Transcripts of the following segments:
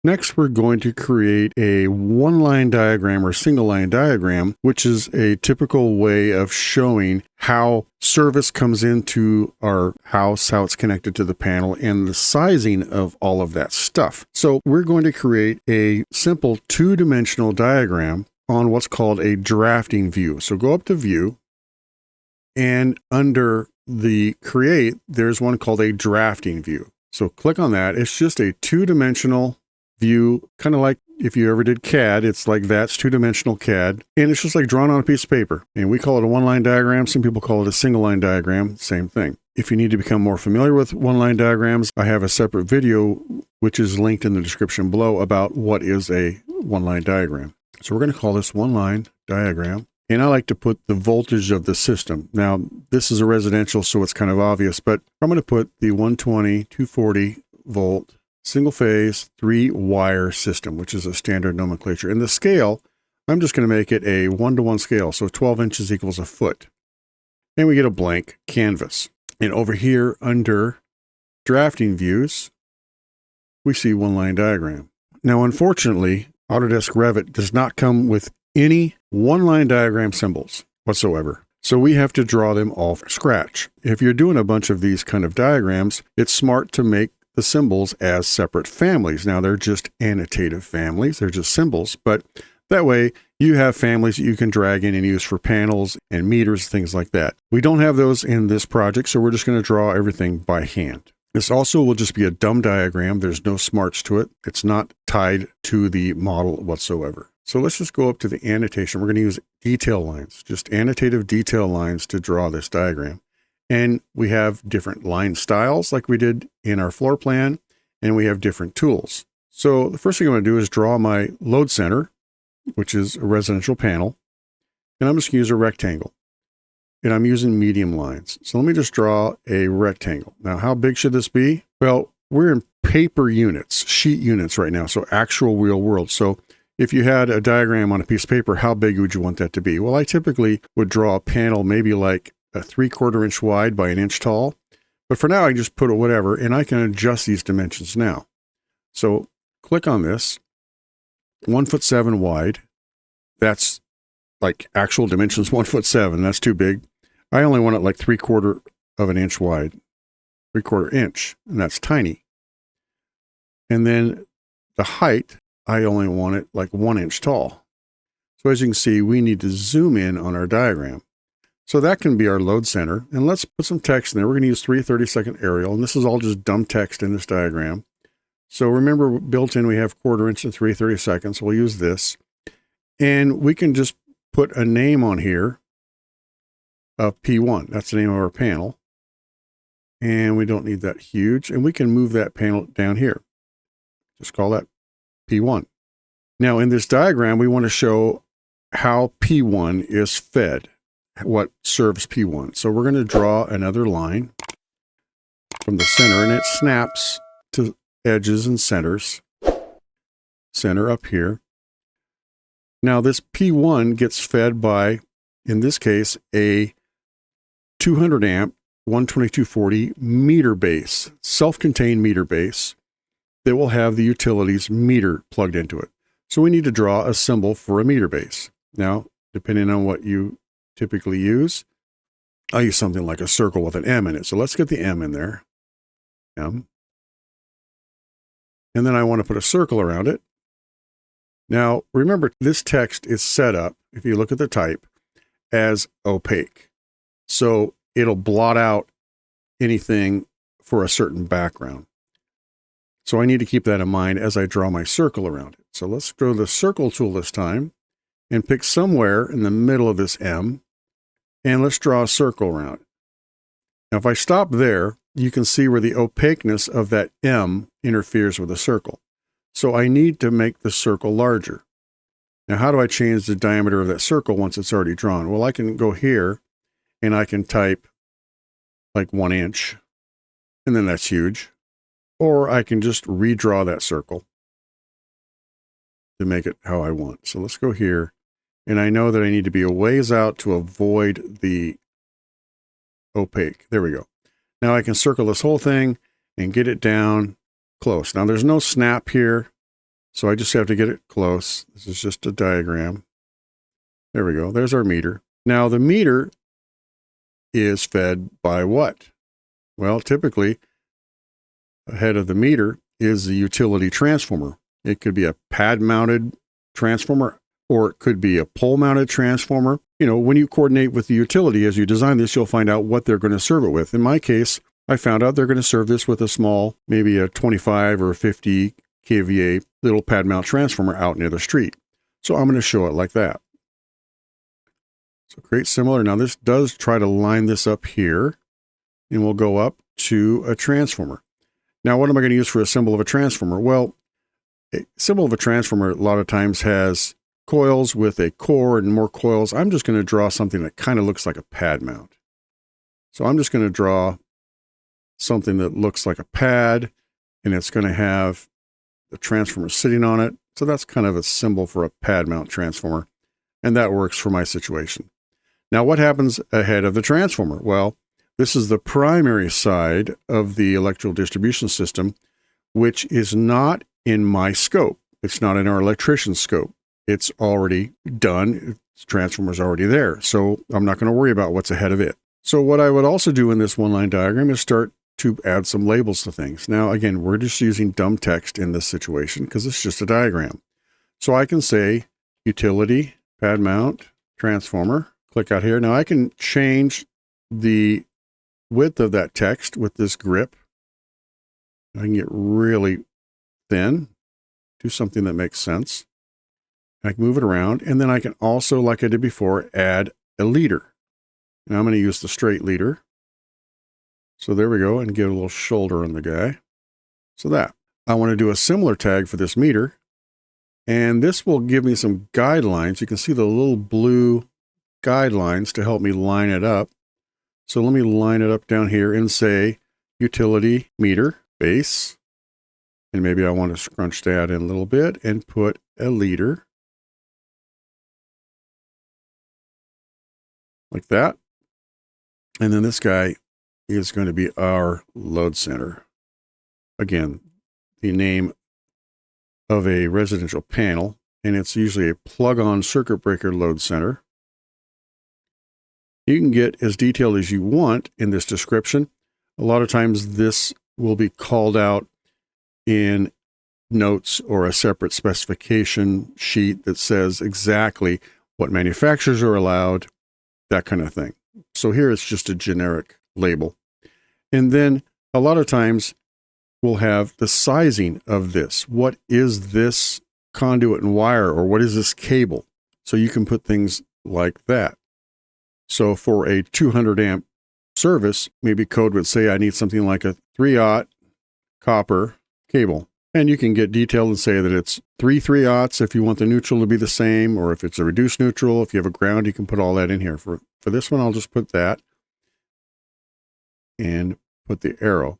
Next, we're going to create a one-line diagram or single-line diagram, which is a typical way of showing how service comes into our house, how it's connected to the panel, and the sizing of all of that stuff. So we're going to create a simple two-dimensional diagram on what's called a drafting view. So go up to View, and under the Create, there's one called a drafting view. So click on that. It's just a two-dimensional view, kind of like if you ever did CAD, it's like that's two-dimensional CAD, and it's just like drawn on a piece of paper. And we call it a one-line diagram. Some people call it a single-line diagram, same thing. If you need to become more familiar with one-line diagrams, I have a separate video, which is linked in the description below, about what is a one-line diagram. So we're going to call this one-line diagram. And I like to put the voltage of the system. Now, this is a residential, so it's kind of obvious, but I'm going to put the 120, 240 volt single phase 3-wire system, which is a standard nomenclature. And the scale, I'm just going to make it a 1-to-1 scale. So 12 inches equals a foot. And we get a blank canvas. And over here under drafting views, we see one-line diagram. Now, unfortunately, Autodesk Revit does not come with any one-line diagram symbols whatsoever. So we have to draw them all from scratch. If you're doing a bunch of these kind of diagrams, it's smart to make the symbols as separate families. Now they're just annotative families, they're just symbols, but that way you have families that you can drag in and use for panels and meters, things like that. We don't have those in this project, so we're just going to draw everything by hand. This also will just be a dumb diagram. There's no smarts to it. It's not tied to the model whatsoever. So let's just go up to the annotation. We're going to use detail lines, just annotative detail lines to draw this diagram. And we have different line styles like we did in our floor plan, and we have different tools. So the first thing I'm going to do is draw my load center, which is a residential panel. And I'm just going to use a rectangle. And I'm using medium lines. So let me just draw a rectangle. Now, how big should this be? Well, we're in paper units, sheet units right now, so actual real world. So if you had a diagram on a piece of paper, how big would you want that to be? Well, I typically would draw a panel maybe like a 3/4 inch wide by 1 inch tall. But for now, I just put it whatever, and I can adjust these dimensions now. So click on this, 1'7" wide. That's like actual dimensions, 1'7". That's too big. I only want it like 3/4 of an inch wide, 3/4 inch, and that's tiny. And then the height, I only want it like 1 inch tall. So as you can see, we need to zoom in on our diagram. So that can be our load center. And let's put some text in there. We're going to use 3/32 Arial, and this is all just dumb text in this diagram. So remember, built in, we have 1/4 inch and 3/32. So we'll use this. And we can just put a name on here of P1. That's the name of our panel. And we don't need that huge. And we can move that panel down here. Just call that P1. Now in this diagram, we want to show how P1 is fed, what serves P1. So we're going to draw another line from the center, and it snaps to edges and centers. Center up here. Now this P1 gets fed by, in this case, a 200 amp 12240 meter base, self-contained meter base that will have the utilities meter plugged into it. So we need to draw a symbol for a meter base. Now, depending on what you typically use, I use something like a circle with an M in it. So let's get the M in there. M. And then I want to put a circle around it. Now, remember, this text is set up, if you look at the type, as opaque. So it'll blot out anything for a certain background. So I need to keep that in mind as I draw my circle around it. So let's go to the circle tool this time and pick somewhere in the middle of this M, and let's draw a circle around it. Now, if I stop there, you can see where the opaqueness of that M interferes with the circle. So I need to make the circle larger. Now, how do I change the diameter of that circle once it's already drawn? Well, I can go here and I can type like 1 inch, and then that's huge. Or I can just redraw that circle to make it how I want. So let's go here. And I know that I need to be a ways out to avoid the opaque. There we go. Now I can circle this whole thing and get it down close. Now there's no snap here. So I just have to get it close. This is just a diagram. There we go. There's our meter. Now the meter is fed by what? Well, typically ahead of the meter is the utility transformer. It could be a pad mounted transformer, or it could be a pole mounted transformer. You know, when you coordinate with the utility as you design this, you'll find out what they're going to serve it with. In my case, I found out they're going to serve this with a small, maybe a 25 or 50 kVA little pad mount transformer out near the street. So I'm going to show it like that. So create similar. Now this does try to line this up here, and we'll go up to a transformer. Now what am I going to use for a symbol of a transformer? Well, a symbol of a transformer a lot of times has coils with a core and more coils. I'm just going to draw something that kind of looks like a pad mount. So I'm just going to draw something that looks like a pad, and it's going to have the transformer sitting on it. So that's kind of a symbol for a pad mount transformer, and that works for my situation. Now what happens ahead of the transformer? Well, this is the primary side of the electrical distribution system, which is not in my scope. It's not in our electrician's scope. It's already done. The transformer's already there. So I'm not going to worry about what's ahead of it. So what I would also do in this one-line diagram is start to add some labels to things. Now, again, we're just using dumb text in this situation because it's just a diagram. So I can say utility, pad mount, transformer, click out here. Now I can change the width of that text with this grip. I can get really thin, do something that makes sense. I can move it around, and then I can also, like I did before, add a leader. Now I'm going to use the straight leader. So there we go, and give a little shoulder on the guy. So that. I want to do a similar tag for this meter, and this will give me some guidelines. You can see the little blue guidelines to help me line it up. So let me line it up down here and say utility meter base. And maybe I want to scrunch that in a little bit and put a leader. Like that. And then this guy is going to be our load center. Again, the name of a residential panel, and it's usually a plug-on circuit breaker load center. You can get as detailed as you want in this description. A lot of times this will be called out in notes or a separate specification sheet that says exactly what manufacturers are allowed, that kind of thing. So here it's just a generic label. And then a lot of times we'll have the sizing of this. What is this conduit and wire, or what is this cable? So you can put things like that. So for a 200 amp service, maybe code would say I need something like a 3/0 copper cable. And you can get detailed and say that it's 3/3/0 if you want the neutral to be the same, or if it's a reduced neutral. If you have a ground, you can put all that in here. For this one, I'll just put that and put the arrow.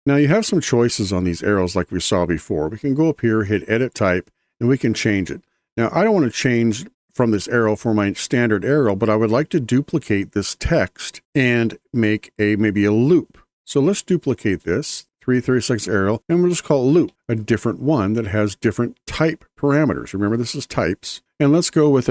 Now you have some choices on these arrows like we saw before. We can go up here, hit edit type, and we can change it. Now I don't want to change from this arrow for my standard arrow, but I would like to duplicate this text and make maybe a loop. So let's duplicate this 3/36 arrow, and we'll just call it loop, a different one that has different type parameters. Remember, this is types. And let's go with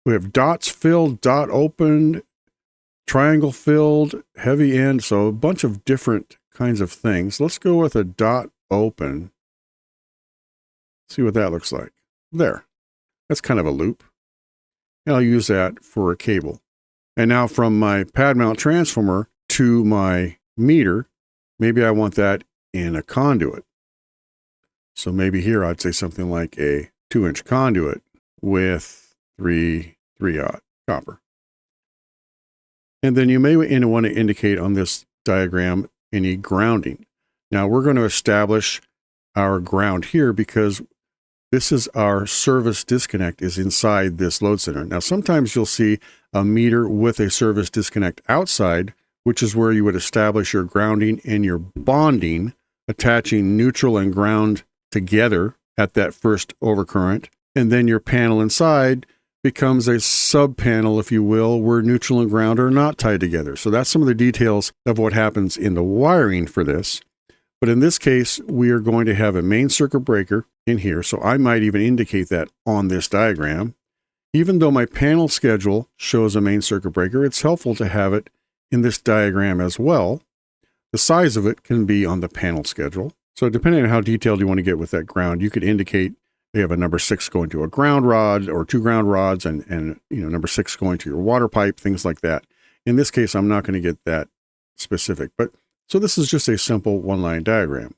we have dots filled, dot opened, triangle filled, heavy end. So a bunch of different kinds of things. Let's go with a dot open. See what that looks like. There. That's kind of a loop. And I'll use that for a cable. And now from my pad mount transformer to my meter, maybe I want that in a conduit. So maybe here I'd say something like a 2-inch conduit with 3/3/0 copper. And then you may want to indicate on this diagram any grounding. Now we're going to establish our ground here because this is our service disconnect is inside this load center. Now sometimes you'll see a meter with a service disconnect outside, which is where you would establish your grounding and your bonding, attaching neutral and ground together at that first overcurrent. And then your panel inside becomes a sub panel, if you will, where neutral and ground are not tied together. So that's some of the details of what happens in the wiring for this. But in this case, we are going to have a main circuit breaker in here. So I might even indicate that on this diagram. Even though my panel schedule shows a main circuit breaker, it's helpful to have it in this diagram as well. The size of it can be on the panel schedule. So depending on how detailed you want to get with that ground, you could indicate they have a number 6 going to a ground rod or 2 ground rods and number 6 going to your water pipe, things like that. In this case, I'm not going to get that specific, but so this is just a simple one-line diagram.